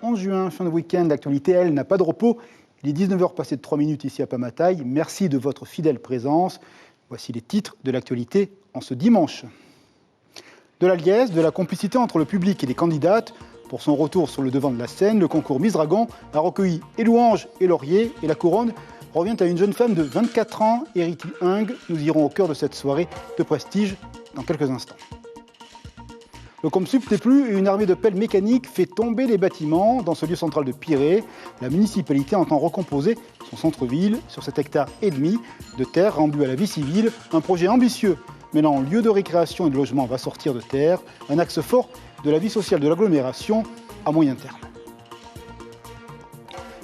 11 juin, fin de week-end. L'actualité, elle, n'a pas de repos. Il est 19h passé de 3 minutes ici à Pamataï. Merci de votre fidèle présence. Voici les titres de l'actualité en ce dimanche. De la liesse, de la complicité entre le public et les candidates. Pour son retour sur le devant de la scène, le concours Miss Dragon a recueilli et louanges et lauriers. Et la couronne revient à une jeune femme de 24 ans, Eriti Hung. Nous irons au cœur de cette soirée de prestige dans quelques instants. Le Comsup n'est plus et une armée de pelles mécaniques fait tomber les bâtiments. Dans ce lieu central de Pirée, la municipalité entend recomposer son centre-ville sur 7,5 hectares de terre rendus à la vie civile. Un projet ambitieux mêlant lieu de récréation et de logement va sortir de terre, un axe fort de la vie sociale de l'agglomération à moyen terme.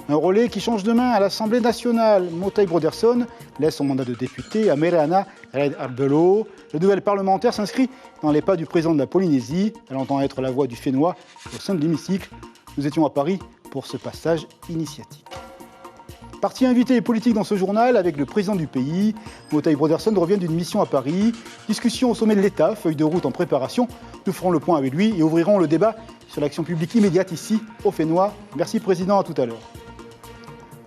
Un relais qui change de main à l'Assemblée nationale. Motaï Broderson laisse son mandat de député à Merana Red Arbelo. La nouvelle parlementaire s'inscrit dans les pas du président de la Polynésie. Elle entend être la voix du Fénois au sein de l'hémicycle. Nous étions à Paris pour ce passage initiatique. Parti invité et politique dans ce journal avec le président du pays. Motaï Broderson revient d'une mission à Paris. Discussion au sommet de l'État, feuille de route en préparation. Nous ferons le point avec lui et ouvrirons le débat sur l'action publique immédiate ici, au Fénois. Merci président, à tout à l'heure.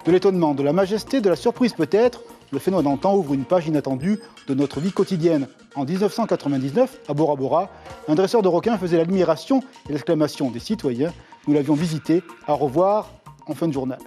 De l'étonnement, de la majesté, de la surprise peut-être, le Fénois d'antan ouvre une page inattendue de notre vie quotidienne. En 1999, à Bora Bora, un dresseur de requins faisait l'admiration et l'exclamation des citoyens. Nous l'avions visité. À revoir en fin de journal.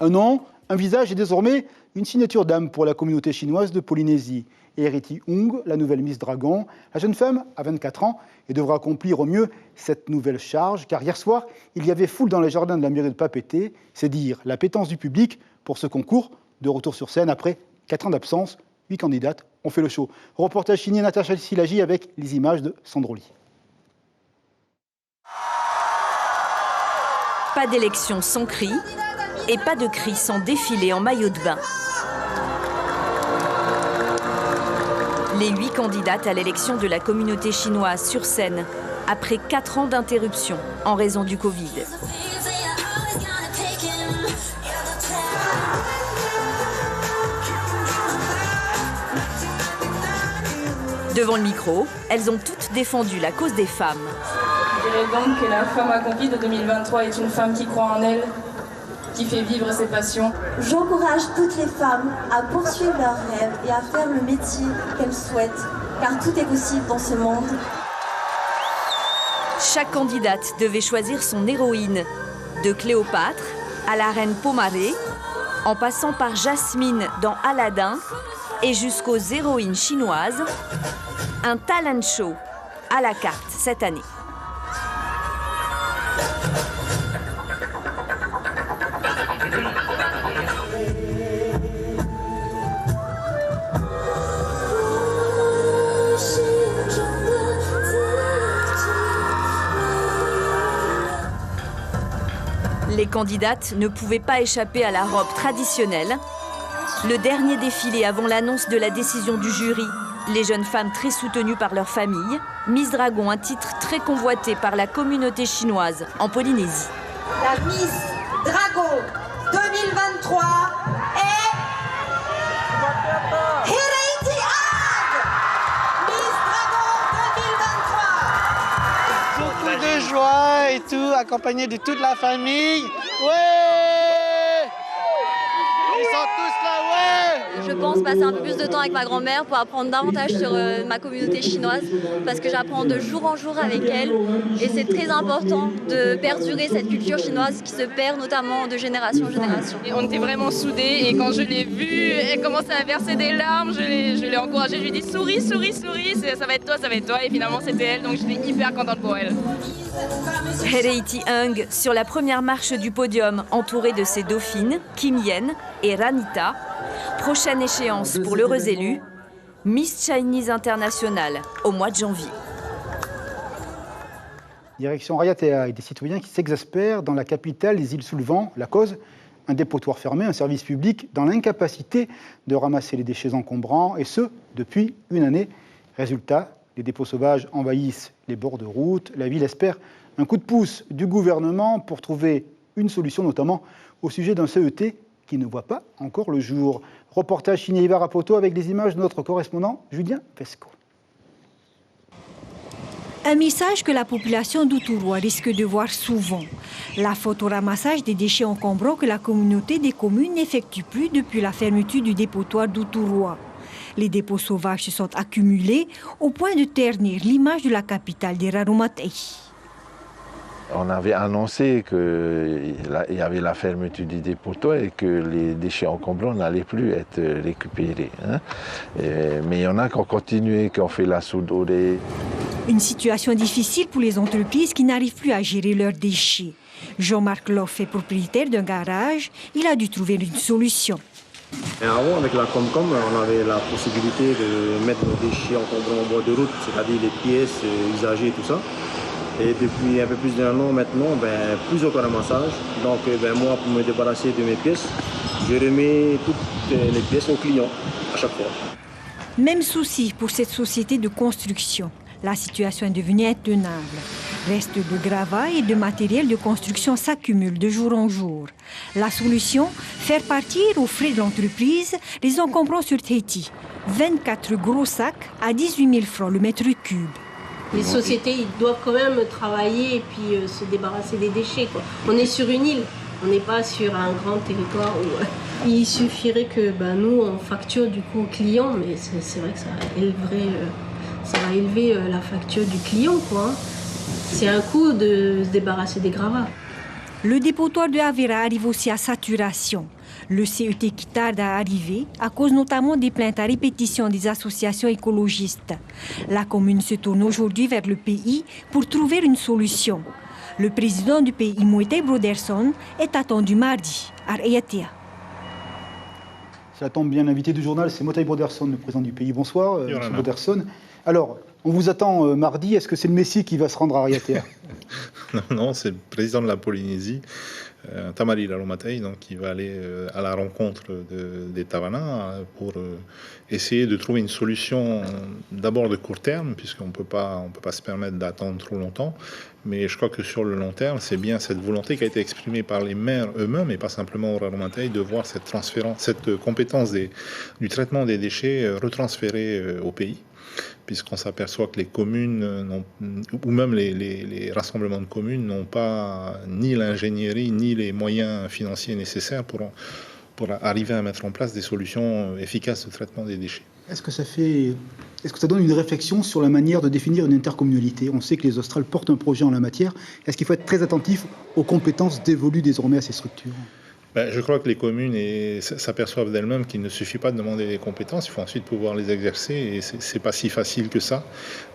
Un nom, un visage et désormais une signature d'âme pour la communauté chinoise de Polynésie. Eriti Hung, la nouvelle Miss Dragon, la jeune femme a 24 ans et devra accomplir au mieux cette nouvelle charge, car hier soir, il y avait foule dans les jardins de la mairie de Papeete. C'est dire l'appétence du public pour ce concours. De retour sur scène après 4 ans d'absence, 8 candidates ont fait le show. Reportage signé Natacha Silagi avec les images de Sandroli. Pas d'élection sans cri et pas de cri sans défilé en maillot de bain. Les 8 candidates à l'élection de la communauté chinoise sur scène après 4 ans d'interruption en raison du Covid. Devant le micro, elles ont toutes défendu la cause des femmes. Je dirais donc que la femme accomplie de 2023 est une femme qui croit en elle, qui fait vivre ses passions. J'encourage toutes les femmes à poursuivre leurs rêves et à faire le métier qu'elles souhaitent, car tout est possible dans ce monde. Chaque candidate devait choisir son héroïne, de Cléopâtre à la reine Pomaré, en passant par Jasmine dans Aladdin et jusqu'aux héroïnes chinoises. Un talent show à la carte cette année. Les candidates ne pouvaient pas échapper à la robe traditionnelle. Le dernier défilé avant l'annonce de la décision du jury. Les jeunes femmes très soutenues par leur famille. Miss Dragon, un titre très convoité par la communauté chinoise en Polynésie. La Miss Dragon 2023 est Eriti Hung, Miss Dragon 2023. Beaucoup de joie et tout, accompagné de toute la famille. Ouais! Ils sont tous là, ouais! Je pense passer un peu plus de temps avec ma grand-mère pour apprendre davantage sur ma communauté chinoise parce que j'apprends de jour en jour avec elle et c'est très important de perdurer cette culture chinoise qui se perd notamment de génération en génération. Et on était vraiment soudés et quand je l'ai vue, elle commençait à verser des larmes, je l'ai encouragée, je lui ai dit souris, souris, souris, ça va être toi et finalement c'était elle donc j'étais hyper contente pour elle. Eriti Hung sur la première marche du podium entourée de ses dauphines, Kim Yen et Ranita. Prochaine échéance pour l'heureuse élue, Miss Chinese International au mois de janvier. Direction Raiatea et des citoyens qui s'exaspèrent dans la capitale des îles sous le vent. La cause, un dépotoir fermé, un service public dans l'incapacité de ramasser les déchets encombrants, et ce, depuis une année. Résultat, les dépôts sauvages envahissent les bords de route. La ville espère un coup de pouce du gouvernement pour trouver une solution, notamment au sujet d'un CET qui ne voit pas encore le jour. Reportage signé Yves Rapoto avec les images de notre correspondant Julien Pesco. Un message que la population d'Outtouroua risque de voir souvent. La faute au ramassage des déchets encombrants que la communauté des communes n'effectue plus depuis la fermeture du dépotoir d'Outtouroua. Les dépôts sauvages se sont accumulés au point de ternir l'image de la capitale des Raromatei. On avait annoncé qu'il y avait la fermeture du dépotoir et que les déchets encombrants n'allaient plus être récupérés. Mais il y en a qui ont continué, qui ont fait la soudorée. Une situation difficile pour les entreprises qui n'arrivent plus à gérer leurs déchets. Jean-Marc Loff est propriétaire d'un garage. Il a dû trouver une solution. Et avant, avec la Comcom, on avait la possibilité de mettre nos déchets encombrants en bord de route, c'est-à-dire les pièces usagées et tout ça. Et depuis un peu plus d'un an maintenant, plus aucun ramassage. Donc moi, pour me débarrasser de mes pièces, je remets toutes les pièces aux clients à chaque fois. Même souci pour cette société de construction. La situation est devenue intenable. Restes de gravats et de matériel de construction s'accumulent de jour en jour. La solution, faire partir aux frais de l'entreprise les encombrants sur Tahiti. 24 gros sacs à 18 000 francs le mètre cube. Les sociétés ils doivent quand même travailler et puis se débarrasser des déchets, quoi. On est sur une île, on n'est pas sur un grand territoire où il suffirait que nous on facture du coup aux clients, mais c'est vrai que ça va élever la facture du client, quoi. C'est un coût de se débarrasser des gravats. Le dépotoir de Avera arrive aussi à saturation. Le CET qui tarde à arriver à cause notamment des plaintes à répétition des associations écologistes. La commune se tourne aujourd'hui vers le pays pour trouver une solution. Le président du pays, Motaib Broderson, est attendu mardi à Ayatea. Ça tombe bien, l'invité du journal, c'est Motaib Broderson, le président du pays. Bonsoir, M. Broderson. Alors, on vous attend mardi. Est-ce que c'est le Messie qui va se rendre à Ayatea? Non, c'est le président de la Polynésie, Tamari Raromatei, donc qui va aller à la rencontre des Tavana pour essayer de trouver une solution d'abord de court terme, puisqu'on peut pas se permettre d'attendre trop longtemps. Mais je crois que sur le long terme, c'est bien cette volonté qui a été exprimée par les maires eux-mêmes, et pas simplement au Raromatei, de voir cette compétence du traitement des déchets retransférée au pays, puisqu'on s'aperçoit que les communes, ou même les rassemblements de communes, n'ont pas ni l'ingénierie, ni les moyens financiers nécessaires pour arriver à mettre en place des solutions efficaces de traitement des déchets. Est-ce que ça donne une réflexion sur la manière de définir une intercommunalité? On sait que les Australes portent un projet en la matière. Est-ce qu'il faut être très attentif aux compétences dévolues désormais à ces structures? Je crois que les communes s'aperçoivent d'elles-mêmes qu'il ne suffit pas de demander des compétences, il faut ensuite pouvoir les exercer, et c'est pas si facile que ça.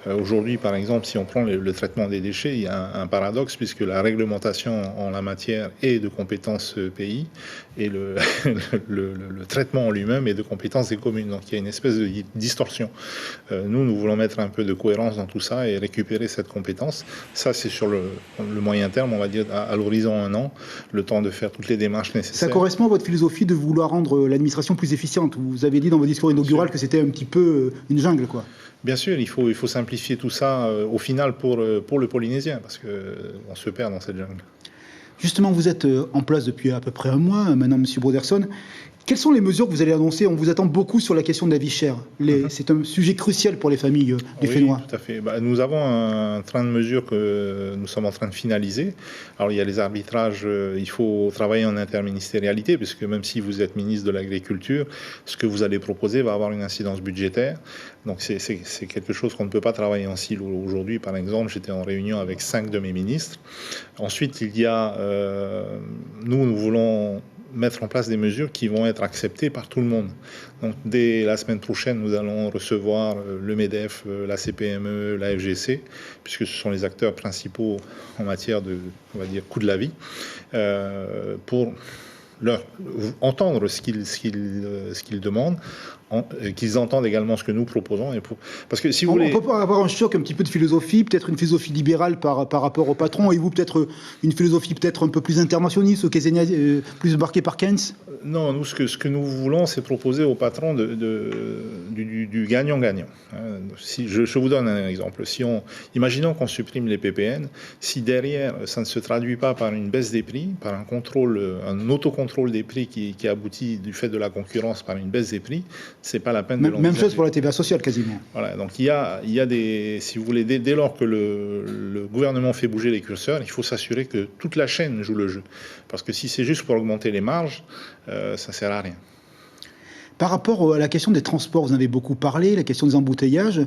Aujourd'hui, par exemple, si on prend le traitement des déchets, il y a un paradoxe, puisque la réglementation en la matière est de compétence pays, et le traitement en lui-même est de compétence des communes. Donc il y a une espèce de distorsion. Nous voulons mettre un peu de cohérence dans tout ça et récupérer cette compétence. Ça, c'est sur le moyen terme, on va dire à l'horizon 1 an, le temps de faire toutes les démarches nécessaires. Ça correspond à votre philosophie de vouloir rendre l'administration plus efficiente. Vous avez dit dans votre discours inaugural que c'était un petit peu une jungle, quoi. Bien sûr, il faut simplifier tout ça au final pour le Polynésien, parce qu'on se perd dans cette jungle. Justement, vous êtes en place depuis à peu près un mois, maintenant, M. Broderson. Quelles sont les mesures que vous allez annoncer? On vous attend beaucoup sur la question de la vie chère. C'est un sujet crucial pour les familles du Fénois. Oui, tout à fait. Nous avons un train de mesures que nous sommes en train de finaliser. Alors, il y a les arbitrages. Il faut travailler en interministérialité, puisque même si vous êtes ministre de l'Agriculture, ce que vous allez proposer va avoir une incidence budgétaire. Donc, c'est quelque chose qu'on ne peut pas travailler en silo. Aujourd'hui, par exemple, j'étais en réunion avec 5 de mes ministres. Ensuite, il y a... nous voulons mettre en place des mesures qui vont être acceptées par tout le monde. Donc, dès la semaine prochaine, nous allons recevoir le MEDEF, la CPME, la FGC, puisque ce sont les acteurs principaux en matière de, on va dire, coût de la vie, pour leur entendre ce qu'ils demandent, qu'ils entendent également ce que nous proposons. Parce que si vous voulez... On peut pas avoir un choc, un petit peu de philosophie, peut-être une philosophie libérale par rapport au patron, et vous peut-être une philosophie peut-être un peu plus interventionniste, plus marquée par Keynes? Non, nous, ce que nous voulons, c'est proposer au patron du gagnant-gagnant. Si je vous donne un exemple. Imaginons qu'on supprime les PPN, si derrière, ça ne se traduit pas par une baisse des prix, par un autocontrôle contrôle des prix qui aboutit du fait de la concurrence par une baisse des prix, c'est pas la peine de l'envisager. Même chose pour la TVA sociale quasiment. Voilà, donc il y a des, si vous voulez, dès lors que le gouvernement fait bouger les curseurs, il faut s'assurer que toute la chaîne joue le jeu. Parce que si c'est juste pour augmenter les marges, ça sert à rien. Par rapport à la question des transports, vous en avez beaucoup parlé, la question des embouteillages,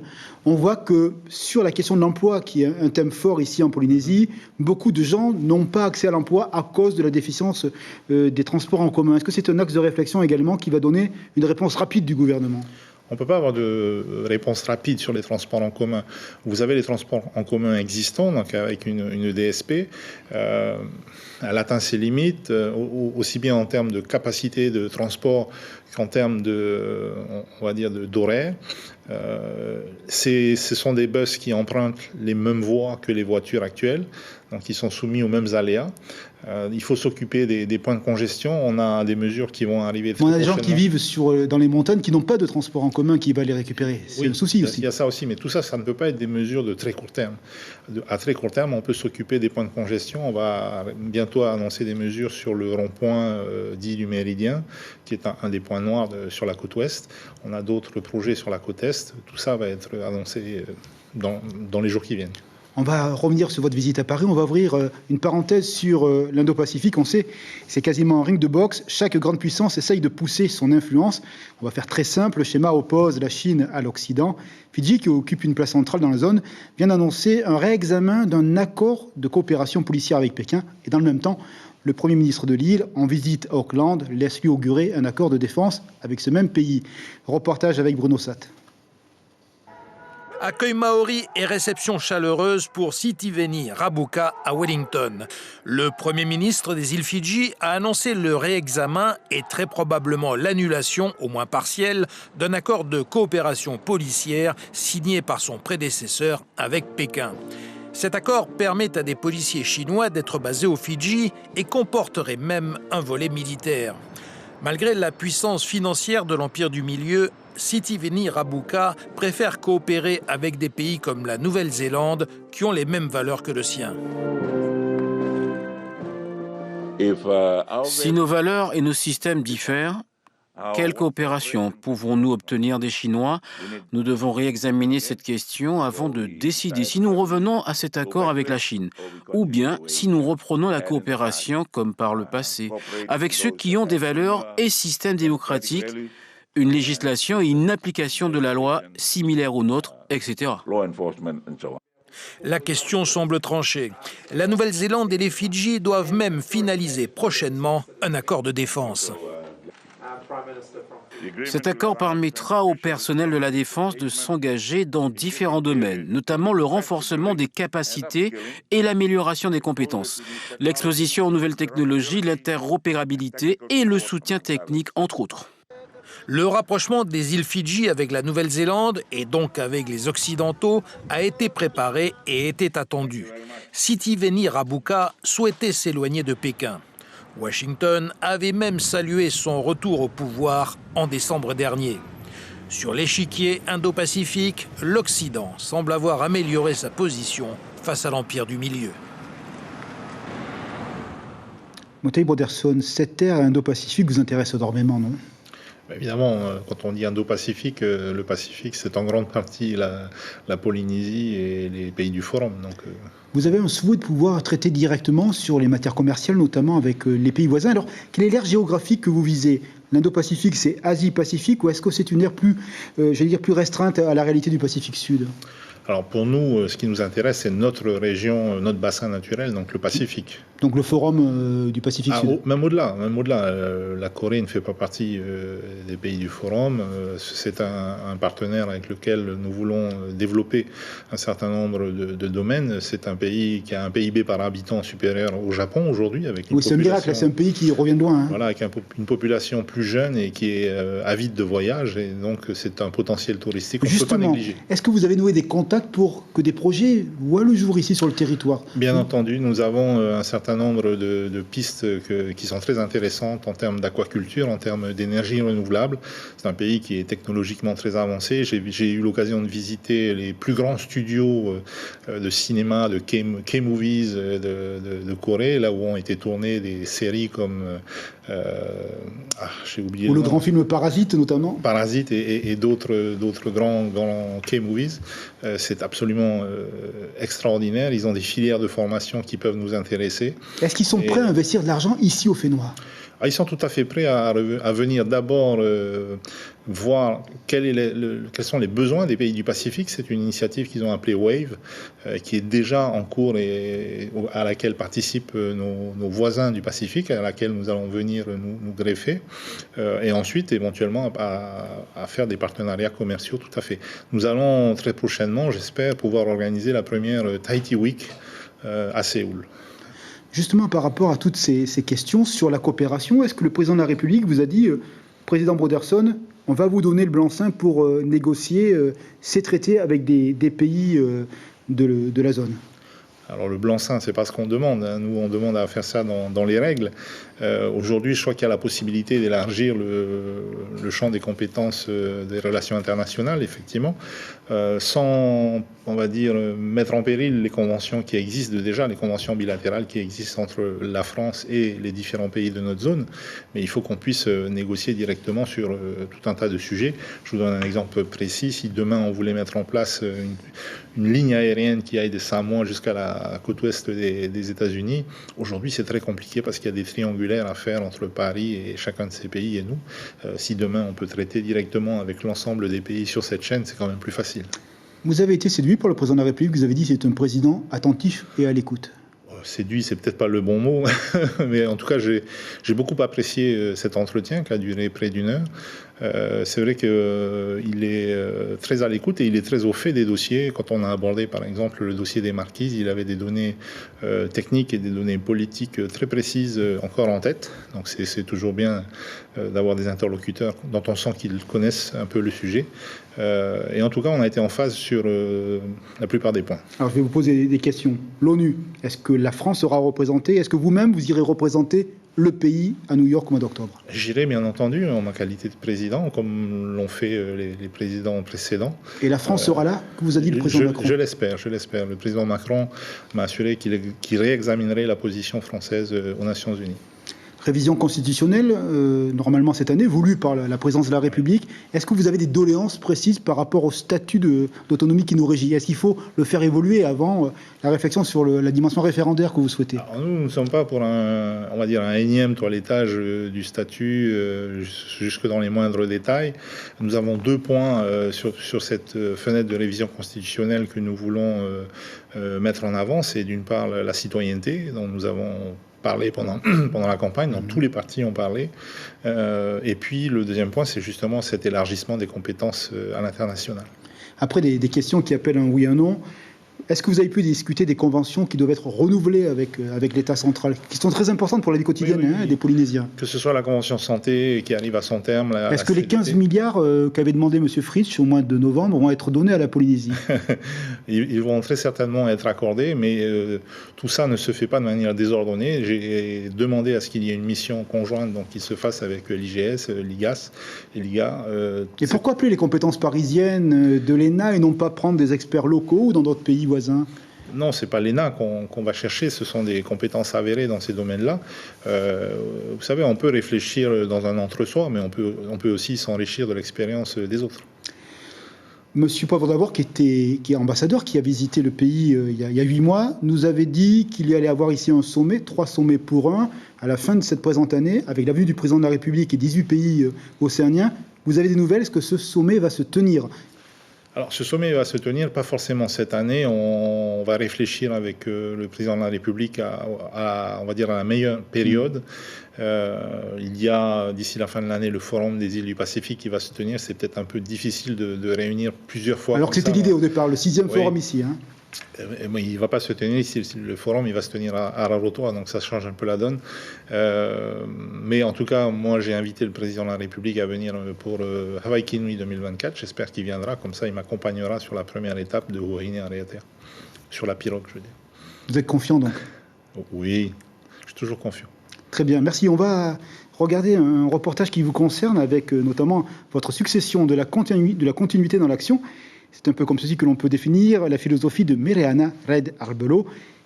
on voit que sur la question de l'emploi, qui est un thème fort ici en Polynésie, beaucoup de gens n'ont pas accès à l'emploi à cause de la déficience des transports en commun. Est-ce que c'est un axe de réflexion également qui va donner une réponse rapide du gouvernement ? On ne peut pas avoir de réponse rapide sur les transports en commun. Vous avez les transports en commun existants, donc avec une DSP. Elle atteint ses limites, aussi bien en termes de capacité de transport qu'en termes d'horaire. Ce sont des bus qui empruntent les mêmes voies que les voitures actuelles, donc ils sont soumis aux mêmes aléas. Il faut s'occuper des points de congestion. On a des mesures qui vont arriver très prochainement. On a des gens qui vivent dans les montagnes qui n'ont pas de transport en commun qui va les récupérer. C'est un souci aussi. Il y a ça aussi, mais tout ça, ça ne peut pas être des mesures de très court terme. À très court terme, on peut s'occuper des points de congestion. On va bientôt annoncer des mesures sur le rond-point dit du Méridien, qui est un des points noirs sur la côte ouest. On a d'autres projets sur la côte est. Tout ça va être annoncé dans les jours qui viennent. On va revenir sur votre visite à Paris. On va ouvrir une parenthèse sur l'Indo-Pacifique. On sait, c'est quasiment un ring de boxe. Chaque grande puissance essaye de pousser son influence. On va faire très simple. Le schéma oppose la Chine à l'Occident. Fidji, qui occupe une place centrale dans la zone, vient d'annoncer un réexamen d'un accord de coopération policière avec Pékin. Et dans le même temps, le Premier ministre de l'île, en visite à Auckland, laisse lui augurer un accord de défense avec ce même pays. Reportage avec Bruno Satt. Accueil maori et réception chaleureuse pour Sitiveni Rabuka à Wellington. Le Premier ministre des îles Fidji a annoncé le réexamen et très probablement l'annulation, au moins partielle, d'un accord de coopération policière signé par son prédécesseur avec Pékin. Cet accord permet à des policiers chinois d'être basés aux Fidji et comporterait même un volet militaire. Malgré la puissance financière de l'Empire du Milieu, Sitiveni Rabuka préfère coopérer avec des pays comme la Nouvelle-Zélande qui ont les mêmes valeurs que le sien. Si nos valeurs et nos systèmes diffèrent, quelle coopération pouvons-nous obtenir des Chinois? Nous devons réexaminer cette question avant de décider si nous revenons à cet accord avec la Chine, ou bien si nous reprenons la coopération comme par le passé, avec ceux qui ont des valeurs et systèmes démocratiques, une législation et une application de la loi similaire aux nôtres, etc. La question semble tranchée. La Nouvelle-Zélande et les Fidji doivent même finaliser prochainement un accord de défense. Cet accord permettra au personnel de la défense de s'engager dans différents domaines, notamment le renforcement des capacités et l'amélioration des compétences, l'exposition aux nouvelles technologies, l'interopérabilité et le soutien technique, entre autres. Le rapprochement des îles Fidji avec la Nouvelle-Zélande, et donc avec les Occidentaux, a été préparé et était attendu. Sitiveni Rabuka souhaitait s'éloigner de Pékin. Washington avait même salué son retour au pouvoir en décembre dernier. Sur l'échiquier indo-pacifique, l'Occident semble avoir amélioré sa position face à l'Empire du Milieu. Motei Broderson, cette terre indo-pacifique vous intéresse énormément, non ? Évidemment, quand on dit Indo-Pacifique, le Pacifique, c'est en grande partie la Polynésie et les pays du Forum. Donc, Vous avez un souhait de pouvoir traiter directement sur les matières commerciales, notamment avec les pays voisins. Alors, quelle est l'aire géographique que vous visez ? L'Indo-Pacifique, c'est Asie-Pacifique, ou est-ce que c'est une aire plus restreinte à la réalité du Pacifique Sud ? Alors pour nous, ce qui nous intéresse, c'est notre région, notre bassin naturel, donc le Pacifique. Donc le forum du Pacifique Sud. Même au-delà. La Corée ne fait pas partie des pays du forum. C'est un partenaire avec lequel nous voulons développer un certain nombre de domaines. C'est un pays qui a un PIB par habitant supérieur au Japon aujourd'hui. Oui, c'est un miracle, c'est un pays qui revient de loin. Hein. Voilà, avec une population plus jeune et qui est avide de voyage. Et donc c'est un potentiel touristique qu'on ne peut pas négliger. Est-ce que vous avez noué des contacts pour que des projets voient le jour ici sur le territoire? Bien entendu, nous avons un certain nombre de pistes qui sont très intéressantes en termes d'aquaculture, en termes d'énergie renouvelable. C'est un pays qui est technologiquement très avancé. J'ai eu l'occasion de visiter les plus grands studios de cinéma, de K-movies de Corée, là où ont été tournées des séries comme j'ai oublié. Ou le grand film Parasite, notamment. Parasite et d'autres grands K-movies. C'est absolument extraordinaire. Ils ont des filières de formation qui peuvent nous intéresser. Est-ce qu'ils sont prêts à investir de l'argent ici au Fénois? Ils sont tout à fait prêts à venir d'abord voir quels sont les besoins des pays du Pacifique. C'est une initiative qu'ils ont appelée WAVE, qui est déjà en cours et à laquelle participent nos voisins du Pacifique, à laquelle nous allons venir nous greffer. Et ensuite, éventuellement, à faire des partenariats commerciaux, tout à fait. Nous allons très prochainement, j'espère, pouvoir organiser la première Tahiti Week à Séoul. Justement, par rapport à toutes ces questions sur la coopération, est-ce que le président de la République vous a dit, président Broderson, on va vous donner le blanc-seing pour négocier ces traités avec des pays de la zone? Alors le blanc-seing, c'est pas ce qu'on demande. Nous, on demande à faire ça dans les règles. Aujourd'hui, je crois qu'il y a la possibilité d'élargir le champ des compétences des relations internationales, effectivement, sans, on va dire, mettre en péril les conventions qui existent déjà, les conventions bilatérales qui existent entre la France et les différents pays de notre zone. Mais il faut qu'on puisse négocier directement sur tout un tas de sujets. Je vous donne un exemple précis. Si demain, on voulait mettre en place une ligne aérienne qui aille de Samoa jusqu'à la côte ouest des États-Unis, aujourd'hui, c'est très compliqué parce qu'il y a des triangulaires à faire entre Paris et chacun de ces pays et nous. Si demain on peut traiter directement avec l'ensemble des pays sur cette chaîne, c'est quand même plus facile. Vous avez été séduit par le président de la République, vous avez dit que c'est un président attentif et à l'écoute. Séduit, c'est peut-être pas le bon mot, mais en tout cas, j'ai beaucoup apprécié cet entretien qui a duré près d'une heure. C'est vrai qu'il est très à l'écoute et il est très au fait des dossiers. Quand on a abordé, par exemple, le dossier des marquises, il avait des données techniques et des données politiques très précises encore en tête. Donc c'est toujours bien d'avoir des interlocuteurs dont on sent qu'ils connaissent un peu le sujet. Et en tout cas, on a été en phase sur la plupart des points. Alors je vais vous poser des questions. L'ONU, est-ce que la France sera représentée? Est-ce que vous-même, vous irez représenter le pays à New York au mois d'octobre? J'irai bien entendu en ma qualité de président, comme l'ont fait les présidents précédents. Et la France sera là, que vous a dit le président Macron? Je l'espère. Le président Macron m'a assuré qu'il réexaminerait la position française aux Nations Unies. Révision constitutionnelle, normalement cette année, voulue par la présidence de la République. Est-ce que vous avez des doléances précises par rapport au statut d'autonomie qui nous régit? Est-ce qu'il faut le faire évoluer avant la réflexion sur la dimension référendaire que vous souhaitez? Alors nous ne sommes pas pour un énième toilettage du statut jusque dans les moindres détails. Nous avons 2 points sur cette fenêtre de révision constitutionnelle que nous voulons mettre en avant. C'est d'une part la citoyenneté, dont nous avons parlé pendant la campagne, dont tous les partis ont parlé. Et puis le deuxième point, c'est justement cet élargissement des compétences à l'international. Après des questions qui appellent un oui, un non, est-ce que vous avez pu discuter des conventions qui doivent être renouvelées avec l'État central, qui sont très importantes pour la vie quotidienne des Polynésiens? Que ce soit la convention santé qui arrive à son terme. Est-ce que les 15 milliards qu'avait demandé M. Fritsch au mois de novembre vont être donnés à la Polynésie? Ils vont très certainement être accordés, mais tout ça ne se fait pas de manière désordonnée. J'ai demandé à ce qu'il y ait une mission conjointe qui se fasse avec l'IGS, l'IGAS et l'IGA. Et pourquoi appeler les compétences parisiennes de l'ENA et non pas prendre des experts locaux ou dans d'autres pays voisins? Non, ce n'est pas l'ENA qu'on va chercher, ce sont des compétences avérées dans ces domaines-là. Vous savez, on peut réfléchir dans un entre-soi, mais on peut aussi s'enrichir de l'expérience des autres. Monsieur Poivre d'Avour, qui est ambassadeur, qui a visité le pays il y a 8 mois, nous avait dit qu'il y allait avoir ici un sommet, 3 sommets pour 1, à la fin de cette présente année, avec la venue du président de la République et 18 pays océaniens. Vous avez des nouvelles? Est-ce que ce sommet va se tenir? Alors, ce sommet va se tenir, pas forcément cette année. On va réfléchir avec le président de la République on va dire, à la meilleure période. Il y a, d'ici la fin de l'année, le forum des îles du Pacifique qui va se tenir. C'est peut-être un peu difficile de réunir plusieurs fois. Alors que c'était l'idée au départ, le 6e forum ici. Hein. Il ne va pas se tenir ici, le forum il va se tenir à Rarotonga, donc ça change un peu la donne. Mais en tout cas, moi j'ai invité le président de la République à venir pour Hawaii Kinui 2024. J'espère qu'il viendra, comme ça il m'accompagnera sur la première étape de Wahine Areatea, sur la pirogue, je veux dire. Vous êtes confiant donc? Oui, je suis toujours confiant. Très bien, merci. On va regarder un reportage qui vous concerne avec notamment votre succession de la continuité dans l'action. C'est un peu comme ceci que l'on peut définir la philosophie de Mereana Red Arbelo.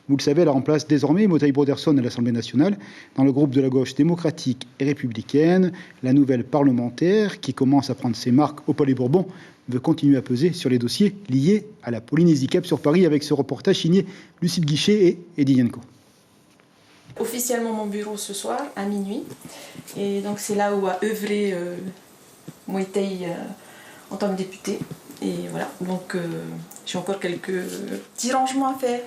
Vous le savez, elle remplace désormais Motaï Broderson à l'Assemblée nationale dans le groupe de la gauche démocratique et républicaine. La nouvelle parlementaire, qui commence à prendre ses marques au Palais Bourbon, veut continuer à peser sur les dossiers liés à la Polynésie. Cap sur Paris avec ce reportage signé Lucille Guichet et Eddie Yanko. Officiellement mon bureau ce soir à minuit. Et donc c'est là où a œuvré Motaï en tant que député. Et voilà, donc j'ai encore quelques petits rangements à faire.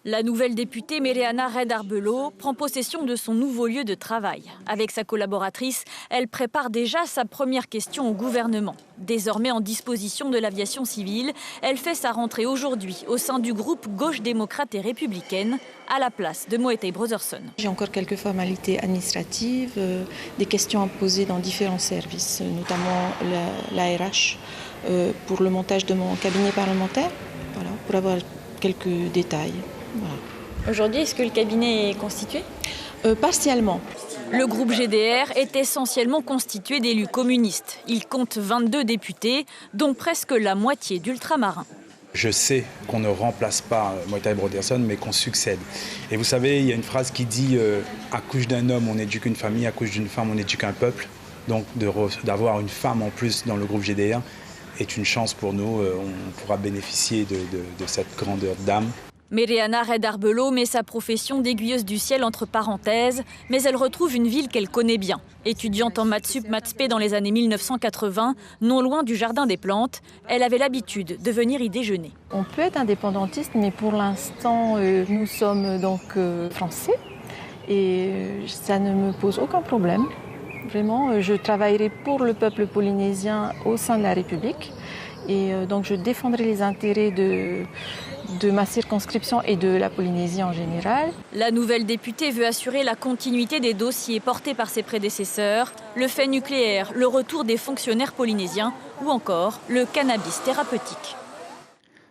La nouvelle députée Mereana Red-Arbelo prend possession de son nouveau lieu de travail. Avec sa collaboratrice, elle prépare déjà sa première question au gouvernement. Désormais en disposition de l'aviation civile, elle fait sa rentrée aujourd'hui au sein du groupe Gauche démocrate et républicaine, à la place de Motaï Broderson. J'ai encore quelques formalités administratives, des questions à poser dans différents services, notamment la RH, pour le montage de mon cabinet parlementaire, voilà, pour avoir quelques détails. Voilà. Aujourd'hui, est-ce que le cabinet est constitué ? Partiellement. Le groupe GDR est essentiellement constitué d'élus communistes. Il compte 22 députés, dont presque la moitié d'ultramarins. Je sais qu'on ne remplace pas Motaï Broderson, mais qu'on succède. Et vous savez, il y a une phrase qui dit à couche d'un homme, on éduque une famille, à couche d'une femme, on éduque un peuple. Donc d'avoir une femme en plus dans le groupe GDR est une chance pour nous. On pourra bénéficier de cette grandeur d'âme. Mereana Red-Arbelo met sa profession d'aiguilleuse du ciel entre parenthèses, mais elle retrouve une ville qu'elle connaît bien. Étudiante en maths sup, maths spé dans les années 1980, non loin du Jardin des Plantes, elle avait l'habitude de venir y déjeuner. On peut être indépendantiste, mais pour l'instant, nous sommes donc français et ça ne me pose aucun problème. Vraiment, je travaillerai pour le peuple polynésien au sein de la République et donc je défendrai les intérêts de ma circonscription et de la Polynésie en général. La nouvelle députée veut assurer la continuité des dossiers portés par ses prédécesseurs, le fait nucléaire, le retour des fonctionnaires polynésiens ou encore le cannabis thérapeutique.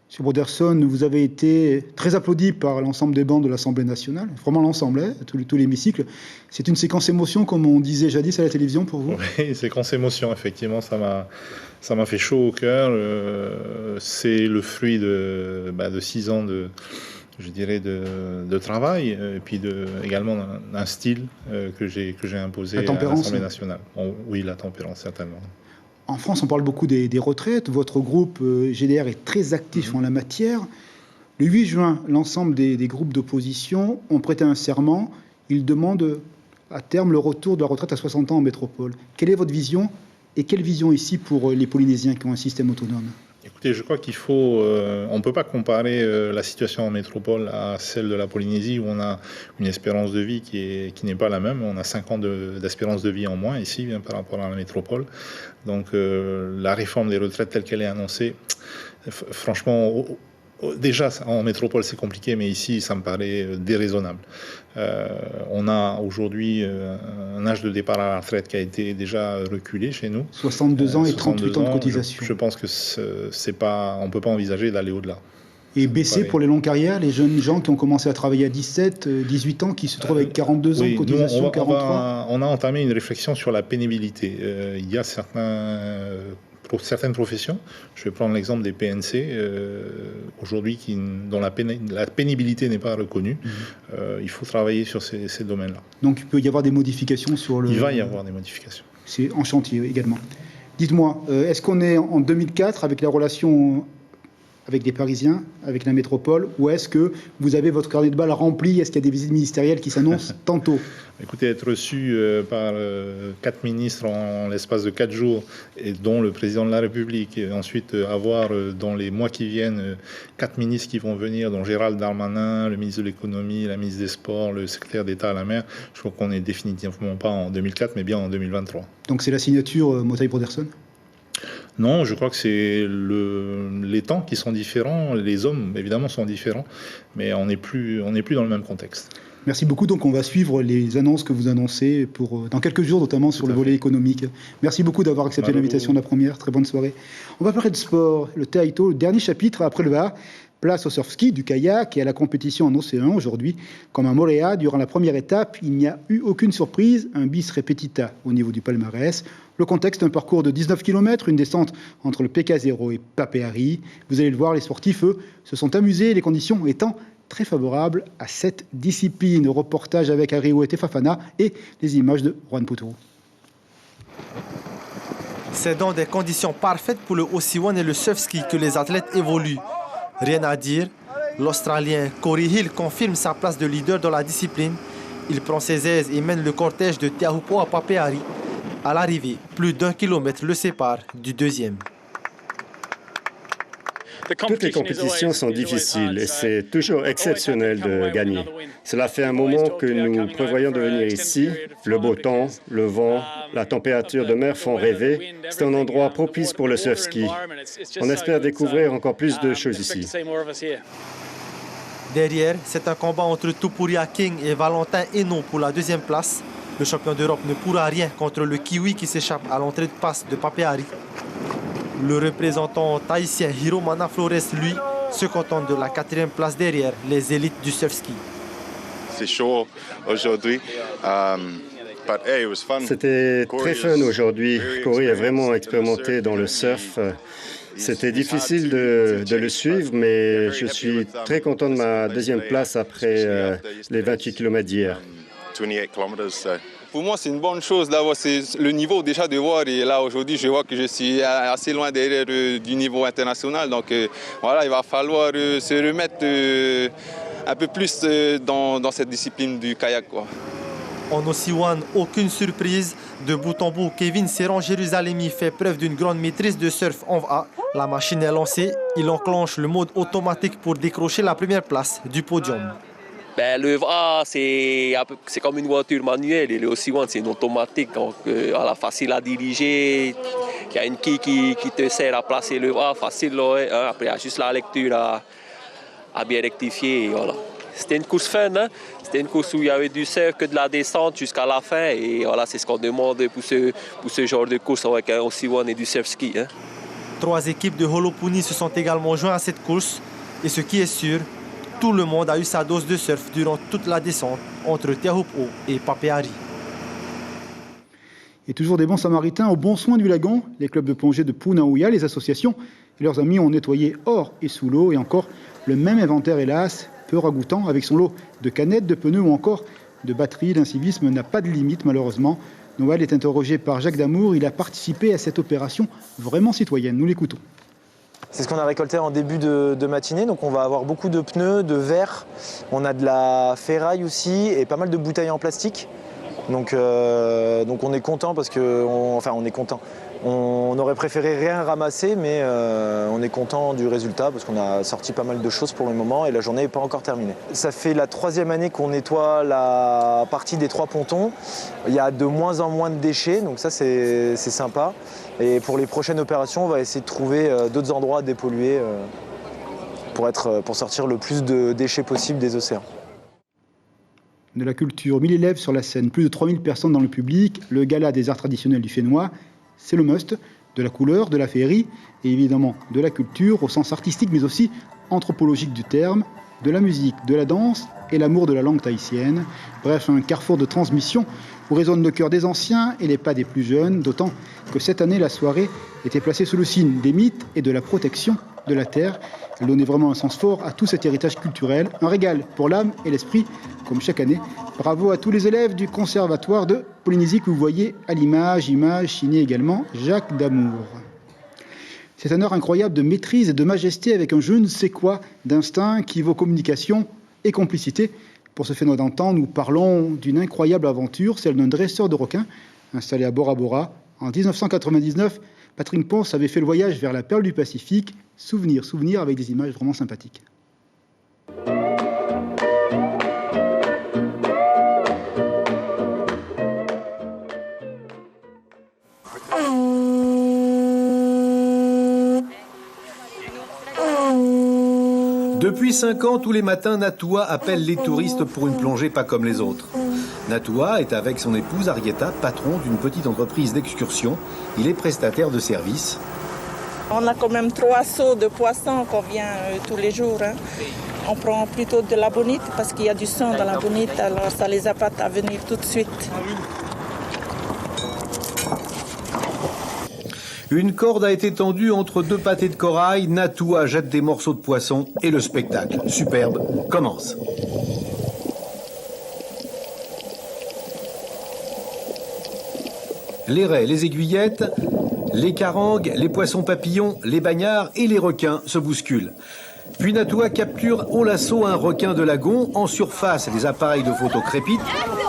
Monsieur Broderson, vous avez été très applaudi par l'ensemble des bancs de l'Assemblée nationale, vraiment l'ensemble, tout l'hémicycle. C'est une séquence émotion, comme on disait jadis à la télévision pour vous ? Oui, séquence émotion, effectivement, ça m'a fait chaud au cœur. C'est le fruit de 6 ans de travail, et puis également d'un style que j'ai imposé à l'Assemblée nationale. Oui, la tempérance, certainement. En France, on parle beaucoup des retraites. Votre groupe GDR est très actif en la matière. Le 8 juin, l'ensemble des groupes d'opposition ont prêté un serment. Ils demandent à terme le retour de la retraite à 60 ans en métropole. Quelle est votre vision et quelle vision ici pour les Polynésiens qui ont un système autonome ? Écoutez, je crois qu'il faut... on ne peut pas comparer la situation en métropole à celle de la Polynésie où on a une espérance de vie qui n'est pas la même. On a 5 ans d'espérance de vie en moins ici par rapport à la métropole. Donc la réforme des retraites telle qu'elle est annoncée, franchement... Déjà, en métropole, c'est compliqué, mais ici, ça me paraît déraisonnable. On a aujourd'hui un âge de départ à la retraite qui a été déjà reculé chez nous. 62 ans et 38 ans de cotisation. Je pense que on ne peut pas envisager d'aller au-delà. Et baisser pour les longues carrières, les jeunes gens qui ont commencé à travailler à 17, 18 ans, qui se trouvent avec 42 ans de cotisation, 43 on a entamé une réflexion sur la pénibilité. Il y a pour certaines professions, je vais prendre l'exemple des PNC, aujourd'hui dont la pénibilité n'est pas reconnue. Il faut travailler sur ces domaines-là. Donc il peut y avoir des modifications sur le... Il va y avoir des modifications. C'est en chantier également. Dites-moi, est-ce qu'on est en 2004 avec la relation avec les Parisiens, avec la métropole, ou est-ce que vous avez votre carnet de balles rempli ? Est-ce qu'il y a des visites ministérielles qui s'annoncent tantôt ? Écoutez, être reçu par 4 ministres en l'espace de 4 jours, et dont le président de la République, et ensuite avoir dans les mois qui viennent 4 ministres qui vont venir, dont Gérald Darmanin, le ministre de l'économie, la ministre des Sports, le secrétaire d'État à la mer, je crois qu'on n'est définitivement pas en 2004, mais bien en 2023. Donc c'est la signature Motaï Broderson ? Non, je crois que c'est les temps qui sont différents, les hommes évidemment sont différents, mais on n'est plus dans le même contexte. Merci beaucoup. Donc on va suivre les annonces que vous annoncez dans quelques jours, notamment sur le volet économique. Merci beaucoup d'avoir accepté l'invitation de la première. Très bonne soirée. On va parler de sport. Le Taito, le dernier chapitre après le Var. Place au surf-ski, du kayak et à la compétition en océan aujourd'hui. Comme à Moorea, durant la première étape, il n'y a eu aucune surprise, un bis repetita au niveau du palmarès. Le contexte, un parcours de 19 km, une descente entre le PK0 et Papeari. Vous allez le voir, les sportifs, eux, se sont amusés, les conditions étant très favorable à cette discipline. Reportage avec Ariouete Fafana et les images de Juan Poutou. C'est dans des conditions parfaites pour le Osiwan et le surf ski que les athlètes évoluent. Rien à dire, l'Australien Corey Hill confirme sa place de leader dans la discipline. Il prend ses aises et mène le cortège de Te Ahupo'o à Papeari. À l'arrivée, plus d'1 kilomètre le sépare du deuxième. Toutes les compétitions sont difficiles et c'est toujours exceptionnel de gagner. Cela fait un moment que nous prévoyons de venir ici. Le beau temps, le vent, la température de mer font rêver. C'est un endroit propice pour le surf ski. On espère découvrir encore plus de choses ici. Derrière, c'est un combat entre Tupuria King et Valentin Hainaut pour la deuxième place. Le champion d'Europe ne pourra rien contre le Kiwi qui s'échappe à l'entrée de passe de Papeari. Le représentant tahitien Hiro Mana Flores, lui, se contente de la 4e place derrière les élites du surf ski. C'est chaud aujourd'hui. C'était très fun aujourd'hui. Corey est vraiment expérimenté dans le surf. C'était difficile de le suivre, mais je suis très content de ma deuxième place après les 28 km d'hier. Pour moi, c'est une bonne chose d'avoir le niveau déjà de voir. Et là, aujourd'hui, je vois que je suis assez loin derrière du niveau international. Donc voilà, il va falloir se remettre un peu plus dans cette discipline du kayak, quoi. En Osiwan, aucune surprise. De bout en bout, Kevin Serran-Jérusalemi fait preuve d'une grande maîtrise de surf en VA. La machine est lancée. Il enclenche le mode automatique pour décrocher la première place du podium. Le VA, c'est comme une voiture manuelle et le Osiwan, c'est une automatique, donc facile à diriger. Il y a une quille qui te sert à placer le VA, facile. Hein. Après, il y a juste la lecture à bien rectifier. Et voilà. C'était une course fun, hein. C'était une course où il y avait du surf, que de la descente jusqu'à la fin. Et voilà, c'est ce qu'on demande pour ce genre de course avec un Osiwan et du surf ski. Hein. 3 équipes de Holopuni se sont également jointes à cette course. Et ce qui est sûr, tout le monde a eu sa dose de surf durant toute la descente entre Te Ahupo'o et Papeari. Et toujours des bons samaritains au bon soin du lagon. Les clubs de plongée de Punaouia, les associations et leurs amis ont nettoyé hors et sous l'eau. Et encore le même inventaire, hélas, peu ragoûtant, avec son lot de canettes, de pneus ou encore de batteries. L'incivisme n'a pas de limite, malheureusement. Noël est interrogé par Jacques Damour. Il a participé à cette opération vraiment citoyenne. Nous l'écoutons. C'est ce qu'on a récolté en début de matinée, donc on va avoir beaucoup de pneus, de verre, on a de la ferraille aussi et pas mal de bouteilles en plastique. Donc on est content parce que, on est content. On aurait préféré rien ramasser, mais on est content du résultat parce qu'on a sorti pas mal de choses pour le moment et la journée n'est pas encore terminée. Ça fait la 3e année qu'on nettoie la partie des 3 pontons. Il y a de moins en moins de déchets, donc ça c'est sympa. Et pour les prochaines opérations, on va essayer de trouver d'autres endroits dépollués pour sortir le plus de déchets possible des océans. De la culture, 1000 élèves sur la scène, plus de 3000 personnes dans le public, le gala des arts traditionnels du Fénois, c'est le must, de la couleur, de la féerie et évidemment de la culture au sens artistique mais aussi anthropologique du terme, de la musique, de la danse et l'amour de la langue tahitienne. Bref, un carrefour de transmission où résonnent le cœur des anciens et les pas des plus jeunes, d'autant que cette année, la soirée était placée sous le signe des mythes et de la protection de la terre. Elle donnait vraiment un sens fort à tout cet héritage culturel, un régal pour l'âme et l'esprit, comme chaque année. Bravo à tous les élèves du Conservatoire de Polynésie que vous voyez à l'image signée également Jacques Damour. C'est un heure incroyable de maîtrise et de majesté avec un je ne sais quoi d'instinct qui vaut communication et complicité. Pour ce Fénois d'antan, nous parlons d'une incroyable aventure, celle d'un dresseur de requins installé à Bora Bora. En 1999, Patrick Ponce avait fait le voyage vers la perle du Pacifique. Souvenir avec des images vraiment sympathiques. Depuis 5 ans, tous les matins, Natua appelle les touristes pour une plongée pas comme les autres. Natua est avec son épouse Arietta, patron d'une petite entreprise d'excursion. Il est prestataire de services. On a quand même 3 seaux de poissons qu'on vient tous les jours. Hein. On prend plutôt de la bonite parce qu'il y a du sang dans la bonite, alors ça les appâte à venir tout de suite. Une corde a été tendue entre deux pâtés de corail, Natua jette des morceaux de poisson et le spectacle, superbe, commence. Les raies, les aiguillettes, les carangues, les poissons papillons, les bagnards et les requins se bousculent. Puis Natua capture au lasso un requin de lagon. En surface, les appareils de photo crépitent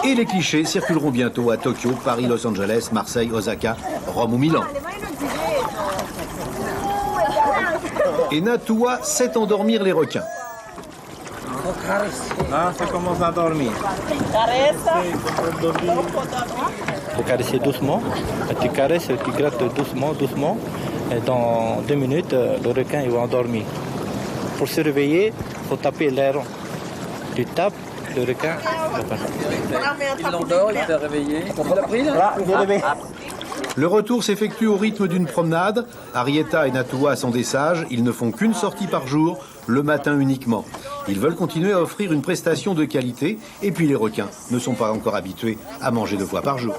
et les clichés circuleront bientôt à Tokyo, Paris, Los Angeles, Marseille, Osaka, Rome ou Milan. Et Natua sait endormir les requins. Ah, ça commence à dormir. Tu caresses doucement, tu caresses, tu grattes doucement, doucement. Et dans 2 minutes, le requin il va endormir. Pour se réveiller, il faut taper l'air. Tu tapes, le requin. Il l'endort, il s'est réveillé. Il l'a pris là? Il est réveillé. Le retour s'effectue au rythme d'une promenade. Arietta et Natua sont des sages, ils ne font qu'une sortie par jour, le matin uniquement. Ils veulent continuer à offrir une prestation de qualité, et puis les requins ne sont pas encore habitués à manger 2 fois par jour.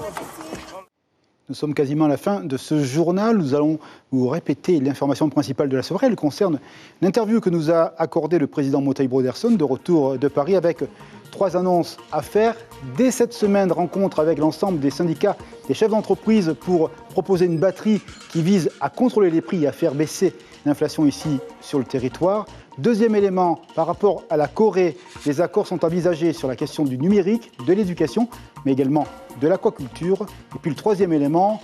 Nous sommes quasiment à la fin de ce journal. Nous allons vous répéter l'information principale de la soirée. Elle concerne l'interview que nous a accordée le président Motaï Broderson de retour de Paris avec 3 annonces à faire. Dès cette semaine, rencontre avec l'ensemble des syndicats, des chefs d'entreprise pour proposer une batterie qui vise à contrôler les prix et à faire baisser l'inflation ici sur le territoire. Deuxième élément, par rapport à la Corée, les accords sont envisagés sur la question du numérique, de l'éducation, mais également de l'aquaculture. Et puis le troisième élément,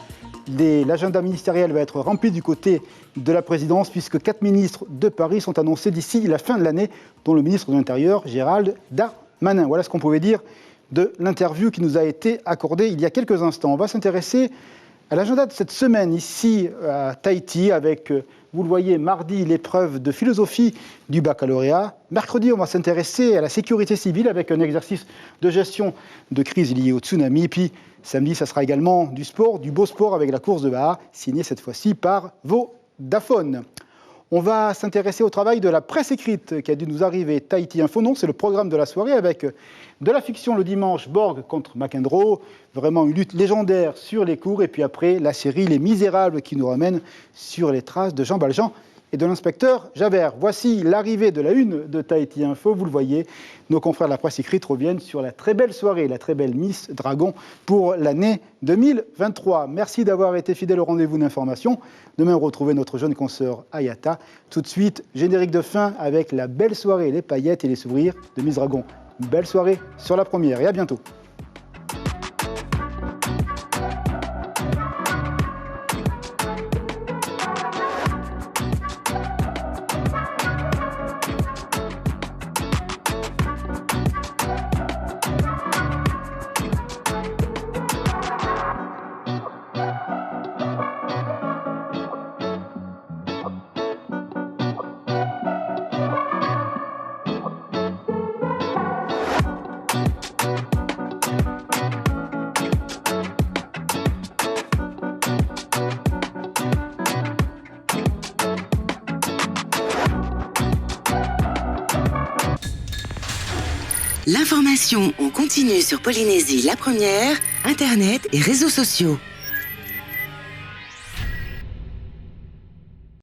l'agenda ministériel va être rempli du côté de la présidence, puisque 4 ministres de Paris sont annoncés d'ici la fin de l'année, dont le ministre de l'Intérieur, Gérald Darmanin. Voilà ce qu'on pouvait dire de l'interview qui nous a été accordée il y a quelques instants. On va s'intéresser à l'agenda de cette semaine ici à Tahiti avec, vous le voyez, mardi, l'épreuve de philosophie du baccalauréat. Mercredi, on va s'intéresser à la sécurité civile avec un exercice de gestion de crise liée au tsunami. Puis samedi, ça sera également du sport, du beau sport avec la course de Baha, signée cette fois-ci par Vodafone. On va s'intéresser au travail de la presse écrite qui a dû nous arriver. Tahiti Info, non, c'est le programme de la soirée avec de la fiction le dimanche, Borg contre McEnroe, vraiment une lutte légendaire sur les cours. Et puis après, la série Les Misérables qui nous ramène sur les traces de Jean Valjean et de l'inspecteur Javert. Voici l'arrivée de la une de Tahiti Info. Vous le voyez, nos confrères de la presse écrite reviennent sur la très belle soirée, la très belle Miss Dragon pour l'année 2023. Merci d'avoir été fidèle au rendez-vous d'information. Demain, retrouvez notre jeune consoeur Ayata. Tout de suite, générique de fin avec la belle soirée, les paillettes et les sourires de Miss Dragon. Une belle soirée sur la première et à bientôt. L'information en continu sur Polynésie la première, Internet et réseaux sociaux.